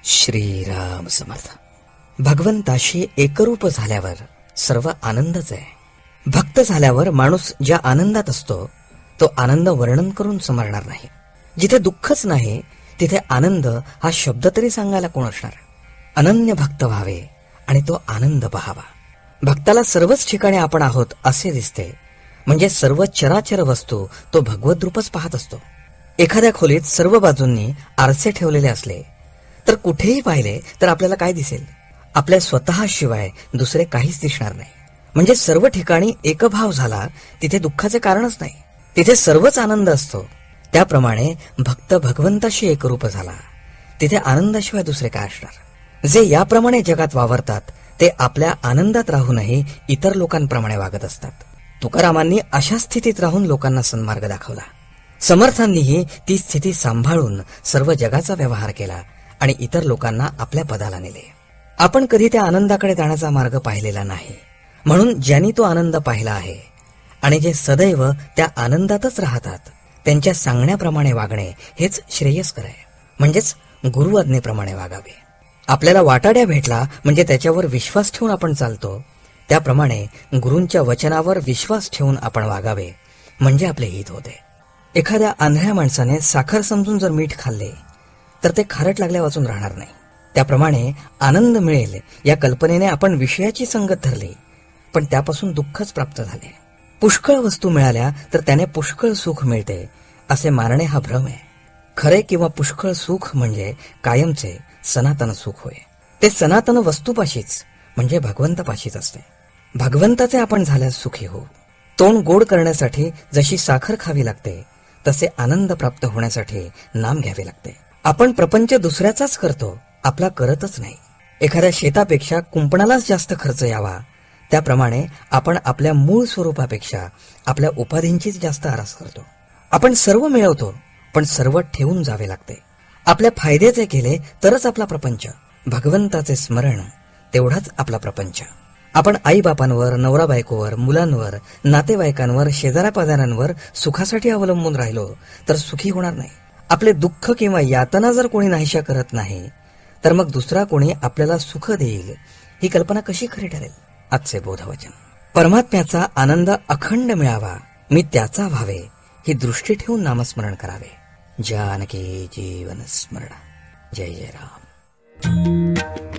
श्रीराम समर्थ. भगवंताशी एकरूप झाल्यावर सर्व आनंदच आहे. भक्त झाल्यावर माणूस ज्या आनंदात असतो तो आनंद वर्णन करून समरणार नाही. जिथे दुःखच नाही तिथे आनंद हा शब्द तरी सांगायला कोण असणार. अनन्य भक्त व्हावे आणि तो आनंद पहावा. भक्ताला सर्वच ठिकाणी आपण आहोत असे दिसते, म्हणजे सर्व चराचर वस्तू तो भगवत रूपच पाहत असतो. एखाद्या खोलीत सर्व बाजूंनी आरसे ठेवलेले असले तर कुठेही पाहिले तर आपल्याला काय दिसेल? आपल्या स्वतःशिवाय दुसरे काहीच दिसणार नाही. म्हणजे सर्व ठिकाणी एकभाव झाला तिथे दुःखाचे कारणच नाही, तिथे सर्वच आनंद असतो. त्याप्रमाणे भक्त भगवंताशी एकरूप झाला तिथे आनंदाशिवाय दुसरे काय असणार? जे याप्रमाणे जगात वावरतात ते आपल्या आनंदात राहूनही इतर लोकांप्रमाणे वागत असतात. तुकारामांनी अशा स्थितीत राहून लोकांना सन्मार्ग दाखवला. समर्थांनीही ती स्थिती सांभाळून सर्व जगाचा व्यवहार केला आणि इतर लोकांना आपल्या पदाला नेले. आपण कधी त्या आनंदाकडे जाण्याचा मार्ग पाहिलेला नाही, म्हणून ज्यांनी तो आनंद पाहिला आहे आणि जे सदैव त्या आनंदातच राहतात त्यांच्या सांगण्याप्रमाणे वागणे हेच श्रेयस्कर आहे. म्हणजेच गुरु आज्ञेप्रमाणे वागावे. आपल्याला वाटाड्या भेटला म्हणजे त्याच्यावर विश्वास ठेवून आपण चालतो, त्याप्रमाणे गुरूंच्या वचनावर विश्वास ठेवून आपण वागावे म्हणजे आपले हित होते. एखाद्या आंधळ्या माणसाने साखर समजून जर मीठ खाल्ले तर ते खारट लागल्या वाचून राहणार नाही. त्याप्रमाणे आनंद मिळेल या कल्पनेने आपण विषयाची संगत धरली पण त्यापासून दुःखच प्राप्त झाले. पुष्कळ वस्तू मिळाल्या तर त्याने पुष्कळ सुख मिळते असे मानणे हा भ्रम आहे. खरे किंवा पुष्कळ सुख म्हणजे कायमचे सनातन सुख होय. ते सनातन वस्तूपाशीच म्हणजे भगवंतापाशीच असते. भगवंताचे आपण झाल्यास सुखी होऊ. तोंड गोड करण्यासाठी जशी साखर खावी लागते तसे आनंद प्राप्त होण्यासाठी नाम घ्यावे लागते. आपण प्रपंच दुसऱ्याचाच करतो, आपला करतच नाही. एखाद्या शेतापेक्षा कुंपणालाच जास्त खर्च यावा त्याप्रमाणे आपण आपल्या मूळ स्वरूपापेक्षा आपल्या उपाधींचीच जास्त आरास करतो. आपण सर्व मिळवतो पण सर्व ठेवून जावे लागते. आपल्या फायद्याचे केले तरच आपला प्रपंच. भगवंताचे स्मरण तेवढाच आपला प्रपंच. आपण आईबापांवर, नवरा बायकोवर, मुलांवर, नातेवाईकांवर, शेजाऱ्यापाजाऱ्यांवर सुखासाठी अवलंबून राहिलो तर सुखी होणार नाही. आपले दुःख किंवा यातना जर कोणी नाहीशा करत नाही तर मग दुसरा कोणी आपल्याला सुख देईल ही कल्पना कशी खरी ठरेल? आजचे बोधवचन. परमात्म्याचा आनंद अखंड मिळावा, मी त्याचा व्हावे ही दृष्टी ठेवून नामस्मरण करावे. जानकी जीवन स्मरण. जय जय राम.